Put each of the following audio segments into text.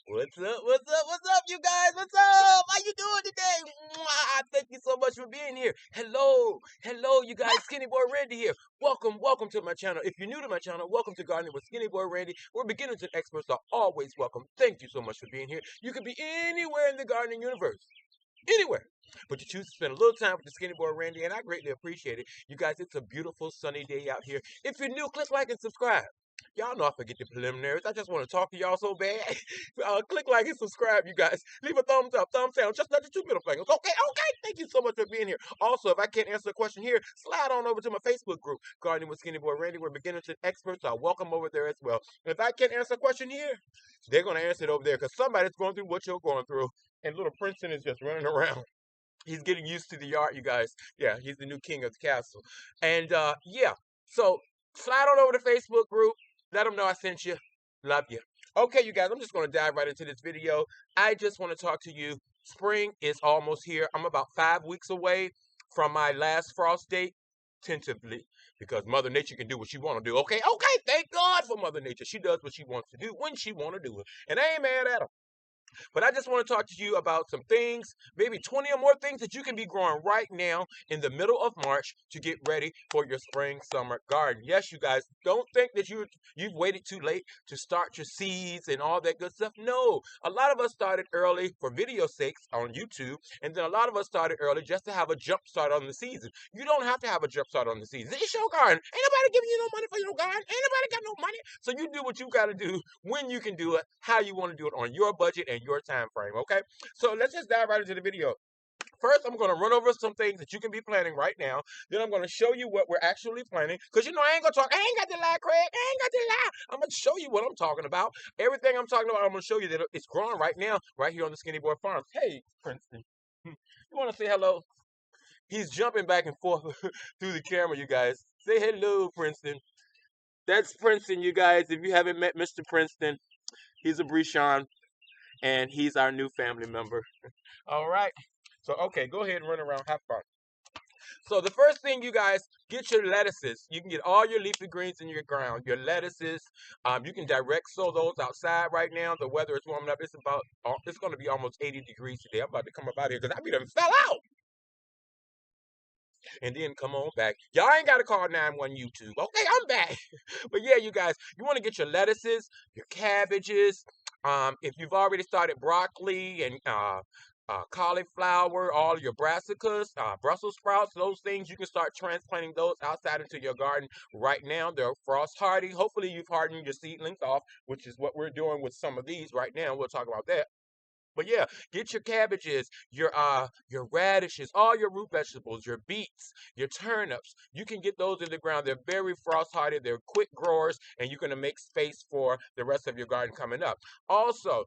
What's up? What's up? What's up, you guys? What's up? How you doing today? Mwah! Thank you so much for being here. Hello, you guys. Skinny Boy Randy here. Welcome to my channel. If you're new to my channel, welcome to Gardening with Skinny Boy Randy. Where beginners and experts are always welcome. Thank you so much for being here. You could be anywhere in the gardening universe. Anywhere. But you choose to spend a little time with the Skinny Boy Randy, and I greatly appreciate it. You guys, it's a beautiful sunny day out here. If you're new, click like and subscribe. Y'all know I forget the preliminaries. I just want to talk to y'all so bad. Click like and subscribe, you guys. Leave a thumbs up, thumbs down, just not the two middle fingers. Okay. Thank you so much for being here. Also, if I can't answer a question here, slide on over to my Facebook group, Gardening with Skinny Boy Randy, where beginners and experts are welcome over there as well. If I can't answer a question here, they're going to answer it over there because somebody's going through what you're going through. And little Princeton is just running around. He's getting used to the yard, you guys. Yeah, he's the new king of the castle. And yeah, so slide on over to Facebook group. Let them know I sent you. Love you. Okay, you guys, I'm just going to dive right into this video. I just want to talk to you. Spring is almost here. I'm about 5 weeks away from my last frost date, tentatively, because Mother Nature can do what she want to do. Okay, thank God for Mother Nature. She does what she wants to do when she want to do it. And I ain't mad at her. But I just want to talk to you about some things, maybe 20 or more things that you can be growing right now in the middle of March to get ready for your spring, summer garden. Yes, you guys, don't think that you've waited too late to start your seeds and all that good stuff. No, a lot of us started early for video sakes on YouTube, and then a lot of us started early just to have a jump start on the season. You don't have to have a jump start on the season. It's your garden. Ain't nobody giving you no money for your garden. Ain't nobody got no money. So you do what you got to do when you can do it, how you want to do it on your budget and your time frame, okay? So let's just dive right into the video. First, I'm going to run over some things that you can be planning right now. Then I'm going to show you what we're actually planning. Because, you know, I ain't going to talk. I ain't got to lie, Craig. I ain't got to lie. I'm going to show you what I'm talking about. Everything I'm talking about, I'm going to show you that it's growing right now, right here on the Skinny Boy Farms. Hey, Princeton. You want to say hello? He's jumping back and forth through the camera, you guys. Say hello, Princeton. That's Princeton, you guys. If you haven't met Mr. Princeton, he's a Brescian, and he's our new family member. All right. So, okay, go ahead and run around. Have fun. So the first thing, you guys, get your lettuces. You can get all your leafy greens in your ground. Your lettuces, you can direct sow those outside right now. The weather is warming up. It's going to be almost 80 degrees today. I'm about to come up out here because I be done fell out. And then come on back. Y'all ain't got to call 911 YouTube. Okay, I'm back. But yeah, you guys, you want to get your lettuces, your cabbages. If you've already started broccoli and cauliflower, all your brassicas, Brussels sprouts, those things, you can start transplanting those outside into your garden right now. They're frost hardy. Hopefully you've hardened your seedlings off, which is what we're doing with some of these right now. We'll talk about that. But yeah, get your cabbages, your radishes, all your root vegetables, your beets, your turnips. You can get those in the ground. They're very frost hardy. They're quick growers, and you're going to make space for the rest of your garden coming up. Also,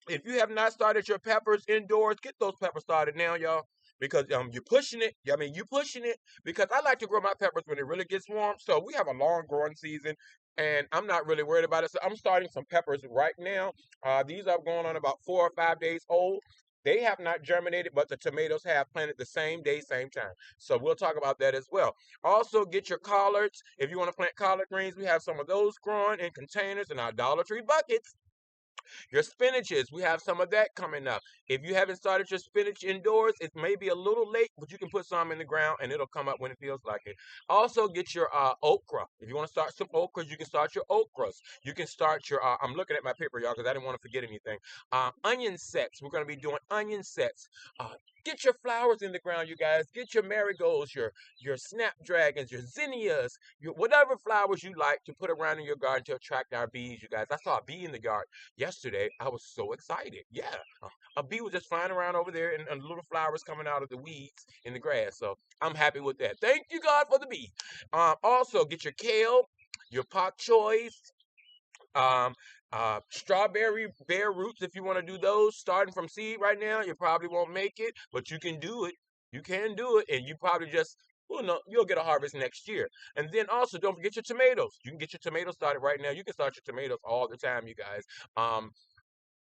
if you have not started your peppers indoors, get those peppers started now, y'all. Because you're pushing it. I mean, you're pushing it because I like to grow my peppers when it really gets warm. So we have a long growing season, and I'm not really worried about it. So I'm starting some peppers right now. These are going on about 4 or 5 days old. They have not germinated, but the tomatoes have planted the same day, same time. So we'll talk about that as well. Also, get your collards. If you want to plant collard greens, we have some of those growing in containers in our Dollar Tree buckets. Your spinaches, we have some of that coming up. If you haven't started your spinach indoors, it may be a little late, but you can put some in the ground and it'll come up when it feels like it. Also, get your okra. If you want to start some okras, you can start your okras. You can start your, I'm looking at my paper, y'all, because I didn't want to forget anything. Onion sets. We're going to be doing onion sets. Get your flowers in the ground, you guys. Get your marigolds, your snapdragons, your zinnias, whatever flowers you like to put around in your garden to attract our bees, you guys. I saw a bee in the garden yesterday. I was so excited. Yeah. A bee was just flying around over there and little flowers coming out of the weeds in the grass. So I'm happy with that. Thank you, God, for the bee. Also, get your kale, your pak choys, um, strawberry bare roots, if you want to do those, starting from seed right now, you probably won't make it, but you can do it. You can do it, and you probably just, well, no, you'll get a harvest next year. And then also, don't forget your tomatoes. You can get your tomatoes started right now. You can start your tomatoes all the time, you guys.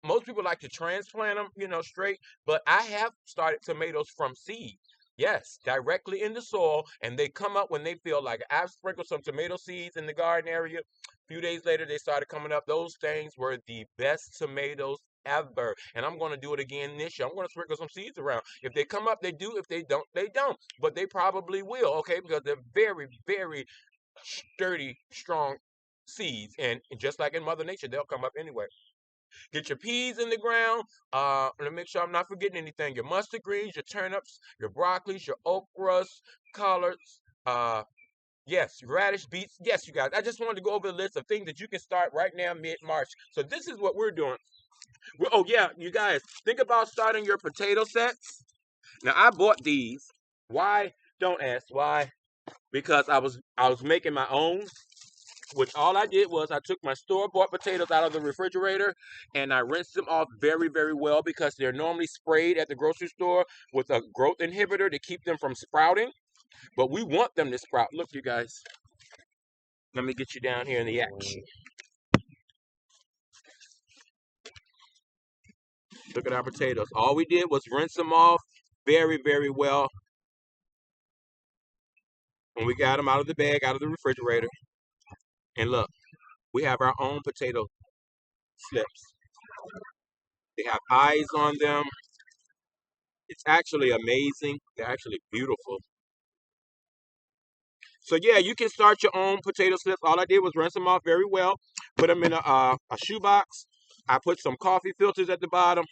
Most people like to transplant them, straight, but I have started tomatoes from seed. Yes, directly in the soil, and they come up when they feel like it. I've sprinkled some tomato seeds in the garden area. A few days later, they started coming up. Those things were the best tomatoes ever. And I'm going to do it again this year. I'm going to sprinkle some seeds around. If they come up, they do. If they don't, they don't. But they probably will, okay? Because they're very, very sturdy, strong seeds. And just like in Mother Nature, they'll come up anyway. Get your peas in the ground. Let me make sure I'm not forgetting anything. Your mustard greens, your turnips, your broccolis, your okras, collards, yes, radish, beets. Yes, you guys. I just wanted to go over the list of things that you can start right now, mid-March. So this is what we're doing. Oh yeah, you guys, think about starting your potato sets. Now I bought these. Why? Don't ask why. Because I was making my own. Which all I did was I took my store-bought potatoes out of the refrigerator and I rinsed them off very, very well because they're normally sprayed at the grocery store with a growth inhibitor to keep them from sprouting. But we want them to sprout. Look, you guys. Let me get you down here in the action. Look at our potatoes. All we did was rinse them off very, very well when we got them out of the bag, out of the refrigerator. And look, we have our own potato slips. They have eyes on them. It's actually amazing. They're actually beautiful. So yeah, you can start your own potato slips. All I did was rinse them off very well, put them in a shoebox. I put some coffee filters at the bottom,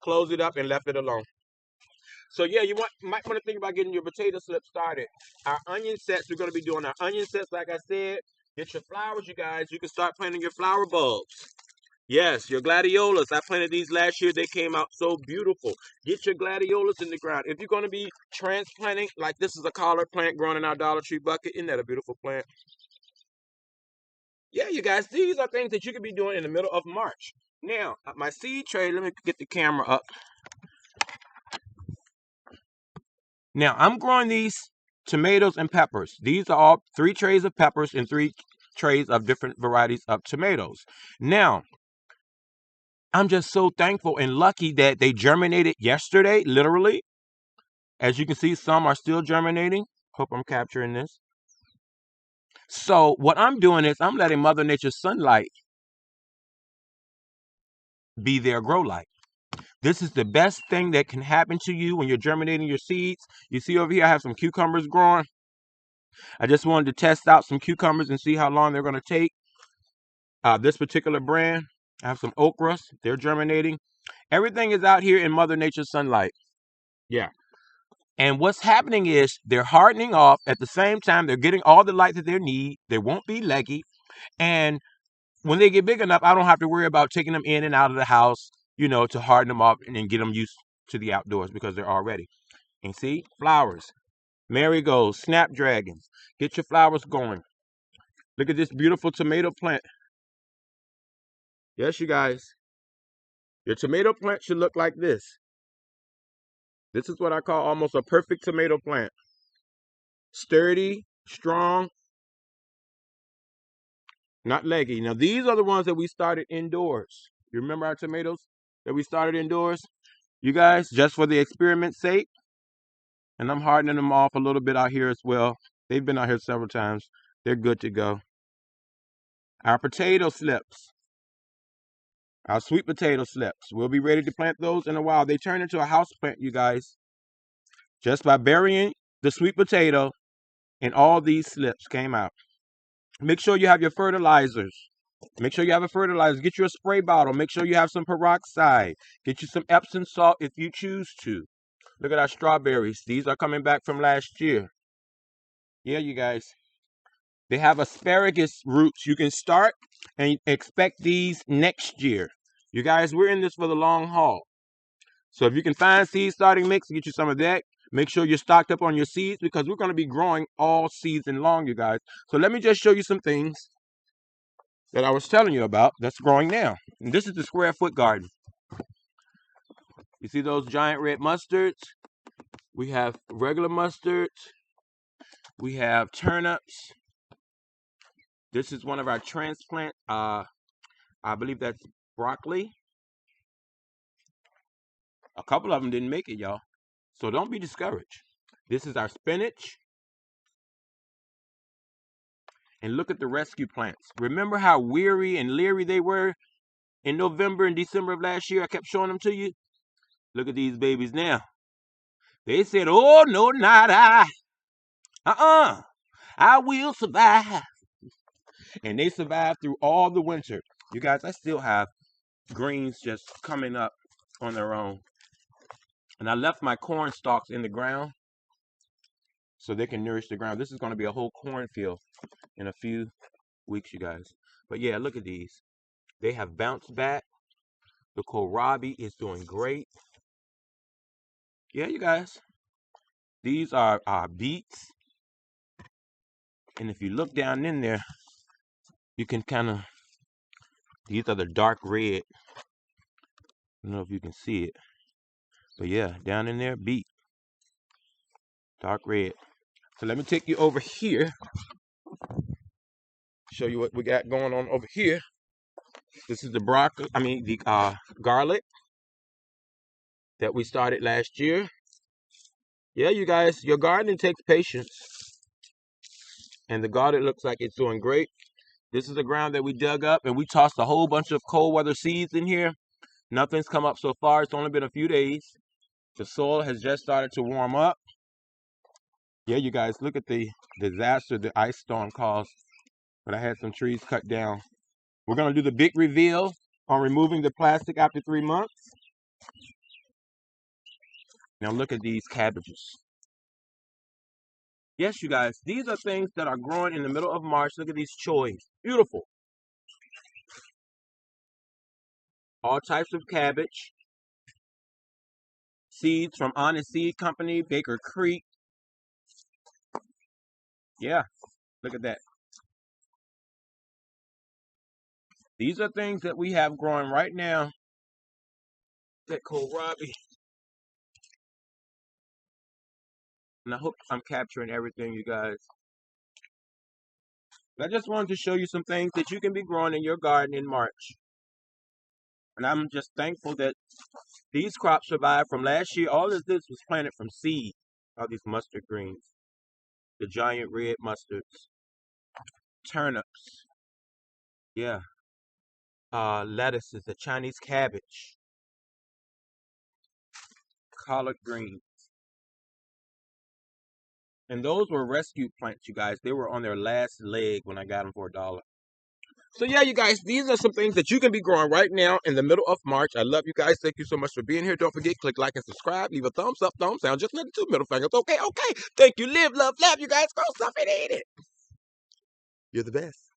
closed it up, and left it alone. So yeah, might want to think about getting your potato slip started. Our onion sets, we're going to be doing our onion sets, like I said. Get your flowers, you guys. You can start planting your flower bulbs. Yes, your gladiolas. I planted these last year. They came out so beautiful. Get your gladiolas in the ground. If you're going to be transplanting, like this is a collard plant growing in our Dollar Tree bucket. Isn't that a beautiful plant? Yeah, you guys, these are things that you could be doing in the middle of March. Now, my seed tray, let me get the camera up. Now, I'm growing these tomatoes and peppers. These are all 3 trays of peppers and 3 trays of different varieties of tomatoes. Now, I'm just so thankful and lucky that they germinated yesterday, literally. As you can see, some are still germinating. Hope I'm capturing this. So what I'm doing is I'm letting Mother Nature's sunlight be their grow light. This is the best thing that can happen to you when you're germinating your seeds. You see over here, I have some cucumbers growing. I just wanted to test out some cucumbers and see how long they're going to take. This particular brand, I have some okras. They're germinating. Everything is out here in Mother Nature's sunlight. Yeah. And what's happening is they're hardening off. At the same time, they're getting all the light that they need. They won't be leggy. And when they get big enough, I don't have to worry about taking them in and out of the house, to harden them up and then get them used to the outdoors because they're all ready. And see, flowers, marigolds, snapdragons. Get your flowers going. Look at this beautiful tomato plant. Yes, you guys. Your tomato plant should look like this. This is what I call almost a perfect tomato plant. Sturdy, strong, not leggy. Now, these are the ones that we started indoors. You remember our tomatoes that we started indoors? You guys, just for the experiment's sake, and I'm hardening them off a little bit out here as well. They've been out here several times. They're good to go. Our potato slips. Our sweet potato slips. We'll be ready to plant those in a while. They turn into a house plant, you guys. Just by burying the sweet potato, and all these slips came out. Make sure you have your fertilizers. Make sure you have a fertilizer. Get you a spray bottle. Make sure you have some peroxide. Get you some Epsom salt if you choose to. Look at our strawberries. These are coming back from last year. Yeah, you guys. They have asparagus roots. You can start and expect these next year. You guys, we're in this for the long haul. So if you can find seed starting mix, get you some of that. Make sure you're stocked up on your seeds because we're going to be growing all season long, you guys. So let me just show you some things that I was telling you about that's growing now. And this is the square foot garden. You see those giant red mustards? We have regular mustards. We have turnips. This is one of our transplant. I believe that's broccoli. A couple of them didn't make it, y'all. So don't be discouraged. This is our spinach. And look at the rescue plants. Remember how weary and leery they were? in November and December of last year. I kept showing them to you. Look at these babies now. They said, oh, no, not I. I will survive. And they survived through all the winter. You guys, I still have greens just coming up on their own. And I left my corn stalks in the ground so they can nourish the ground. This is going to be a whole cornfield in a few weeks, you guys. But yeah, look at these. They have bounced back. The kohlrabi is doing great. Yeah, you guys. These are our beets. And if you look down in there, you can kind of, these are the dark red. I don't know if you can see it. But yeah, down in there, beet. Dark red. So let me take you over here. Show you what we got going on over here. This is the garlic that we started last year. Yeah, you guys, your gardening takes patience. And the garden looks like it's doing great. This is the ground that we dug up, and we tossed a whole bunch of cold weather seeds in here. Nothing's come up so far. It's only been a few days. The soil has just started to warm up. Yeah, you guys, look at the disaster the ice storm caused. But I had some trees cut down. We're going to do the big reveal on removing the plastic after 3 months. Now look at these cabbages. Yes, you guys, these are things that are growing in the middle of March. Look at these choys. Beautiful. All types of cabbage. Seeds from Honest Seed Company, Baker Creek. Yeah, look at that. These are things that we have growing right now. That kohlrabi. And I hope I'm capturing everything, you guys. I just wanted to show you some things that you can be growing in your garden in March. And I'm just thankful that these crops survived from last year. All of this was planted from seed. All these mustard greens. The giant red mustards. Turnips. Yeah. Lettuces, the Chinese cabbage. Collard greens. And those were rescue plants, you guys. They were on their last leg when I got them for $1. So yeah, you guys, these are some things that you can be growing right now in the middle of March. I love you guys. Thank you so much for being here. Don't forget, click like and subscribe. Leave a thumbs up, thumbs down. Just look at 2 middle fingers. Okay, okay. Thank you. Live, love, laugh. You guys go stuff and eat it. You're the best.